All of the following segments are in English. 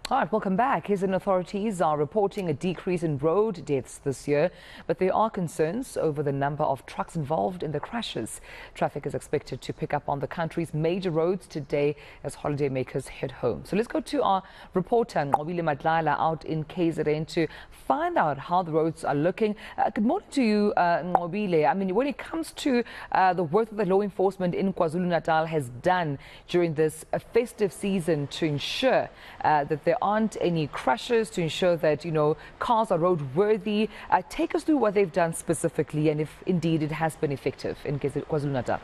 All right, welcome back. KZN authorities are reporting a decrease in road deaths this year, but there are concerns over the number of trucks involved in the crashes. Traffic is expected to pick up on the country's major roads today as holidaymakers head home. So let's go to our reporter, Nqobile Madlala, out in KZN to find out how the roads are looking. Good morning to you, Nqobile. I mean, when it comes to the work that the law enforcement in KwaZulu-Natal has done during this festive season to ensure that there aren't any crashes, to ensure that, cars are roadworthy. Take us through what they've done specifically and if indeed it has been effective in KwaZulu-Natal.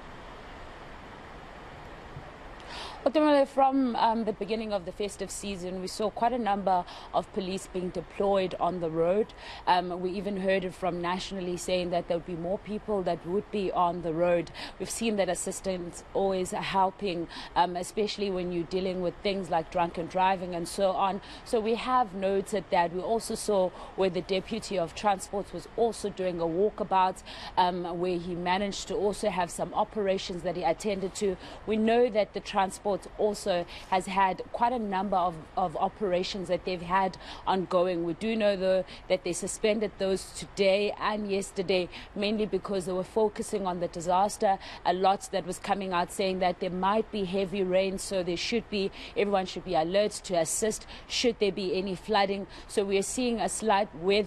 From the beginning of the festive season, we saw quite a number of police being deployed on the road. We even heard it from nationally saying that there would be more people that would be on the road. We've seen that assistance always helping, especially when you're dealing with things like drunken driving and so on. So we have noted that. We also saw where the Deputy of Transport was also doing a walkabout, where he managed to also have some operations that he attended to. We know that the transport also has had quite a number of operations that they've had ongoing. We do know, though, that they suspended those today and yesterday, mainly because they were focusing on the disaster. A lot that was coming out saying that there might be heavy rain, so everyone should be alert to assist should there be any flooding. So we are seeing a slight wet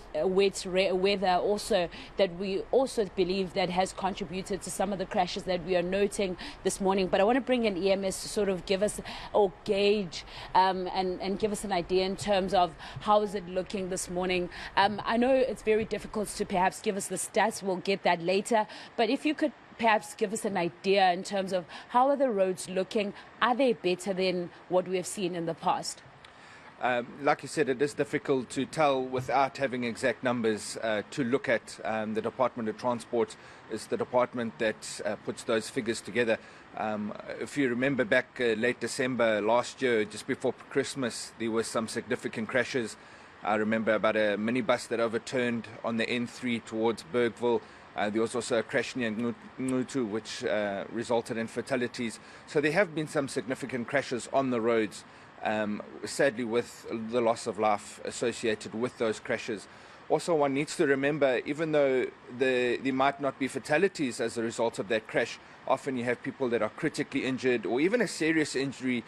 weather also that we also believe that has contributed to some of the crashes that we are noting this morning. But I want to bring in EMS to sort of give us or gauge and give us an idea in terms of how is it looking this morning. I know it's very difficult to perhaps give us the stats. We'll get that later. But if you could perhaps give us an idea in terms of how are the roads looking? Are they better than what we have seen in the past? Like you said, it is difficult to tell without having exact numbers to look at. The Department of Transport is the department that puts those figures together. If you remember back late December last year, just before Christmas, there were some significant crashes. I remember about a minibus that overturned on the N3 towards Bergville. There was also a crash near Nqobile, which resulted in fatalities. So there have been some significant crashes on the roads. Sadly, with the loss of life associated with those crashes. Also, one needs to remember, even though there might not be fatalities as a result of that crash, often you have people that are critically injured, or even a serious injury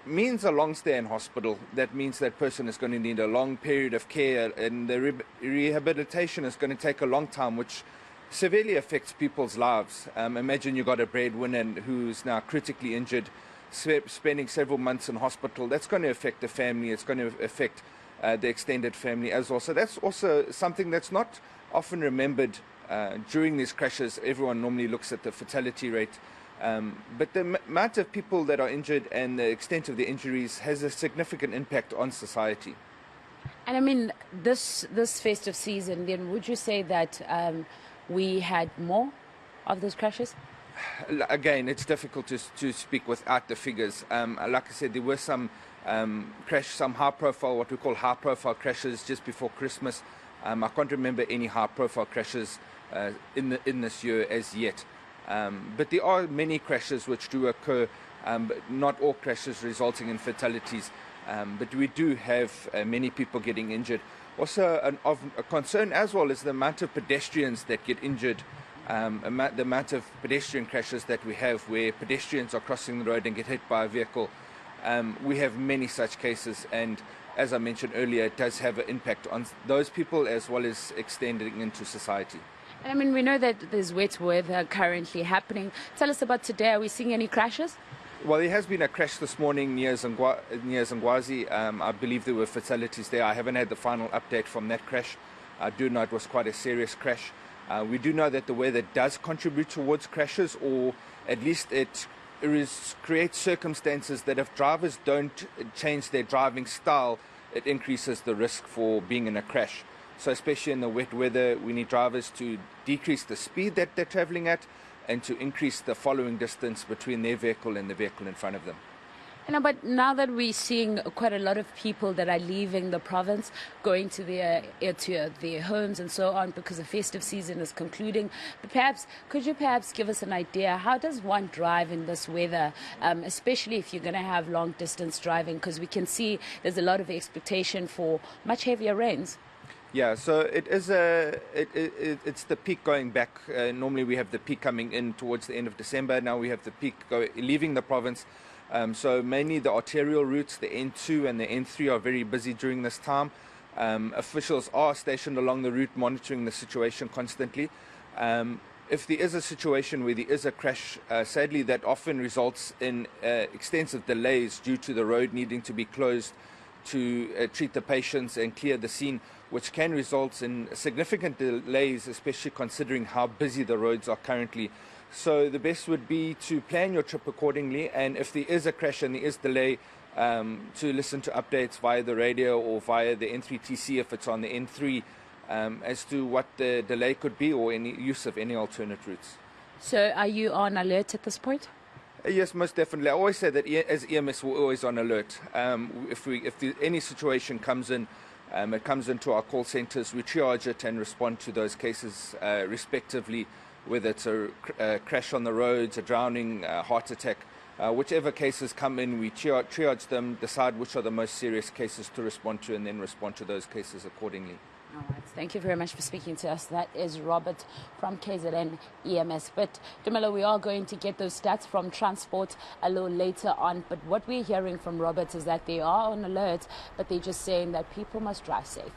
means a long stay in hospital. That means that person is going to need a long period of care, and the rehabilitation is going to take a long time, which severely affects people's lives. Imagine you've got a breadwinner who's now critically injured, spending several months in hospital. That's going to affect the family. It's going to affect the extended family as well. So that's also something that's not often remembered during these crashes. Everyone normally looks at the fatality rate. But the amount of people that are injured and the extent of the injuries has a significant impact on society. And I mean, this festive season, then would you say that we had more of those crashes? Again, it's difficult to speak without the figures. Like I said, there were some some high-profile, what we call high-profile crashes just before Christmas. I can't remember any high-profile crashes in this year as yet. But there are many crashes which do occur, but not all crashes resulting in fatalities. But we do have many people getting injured. Also, of a concern as well is the amount of pedestrians that get injured. The amount of pedestrian crashes that we have where pedestrians are crossing the road and get hit by a vehicle. We have many such cases, and as I mentioned earlier, it does have an impact on those people as well as extending into society. And I mean, we know that there's wet weather currently happening. Tell us about today. Are we seeing any crashes? Well, there has been a crash this morning near Zangwazi. I believe there were fatalities there. I haven't had the final update from that crash. I do know it was quite a serious crash. We do know that the weather does contribute towards crashes, or at least it creates circumstances that if drivers don't change their driving style, it increases the risk for being in a crash. So especially in the wet weather, we need drivers to decrease the speed that they're traveling at and to increase the following distance between their vehicle and the vehicle in front of them. But now that we're seeing quite a lot of people that are leaving the province, going to their homes and so on, because the festive season is concluding, but could you give us an idea, how does one drive in this weather, especially if you're going to have long distance driving, because we can see there's a lot of expectation for much heavier rains? Yeah, so it's the peak going back. Normally we have the peak coming in towards the end of December. Now we have the peak leaving the province. So mainly the arterial routes, the N2 and the N3 are very busy during this time. Officials are stationed along the route monitoring the situation constantly. If there is a situation where there is a crash, sadly that often results in extensive delays due to the road needing to be closed to treat the patients and clear the scene, which can result in significant delays, especially considering how busy the roads are currently. So the best would be to plan your trip accordingly, and if there is a crash and there is delay, to listen to updates via the radio or via the N3TC if it's on the N3, as to what the delay could be or any use of any alternate routes. So are you on alert at this point? Yes, most definitely. I always say that as EMS we're always on alert. If any situation comes in, it comes into our call centres, we triage it and respond to those cases respectively, whether it's a crash on the roads, a drowning, heart attack. Whichever cases come in, we triage them, decide which are the most serious cases to respond to, and then respond to those cases accordingly. All right. Thank you very much for speaking to us. That is Robert from KZN EMS. But, Nqobile, we are going to get those stats from transport a little later on. But what we're hearing from Robert is that they are on alert, but they're just saying that people must drive safe.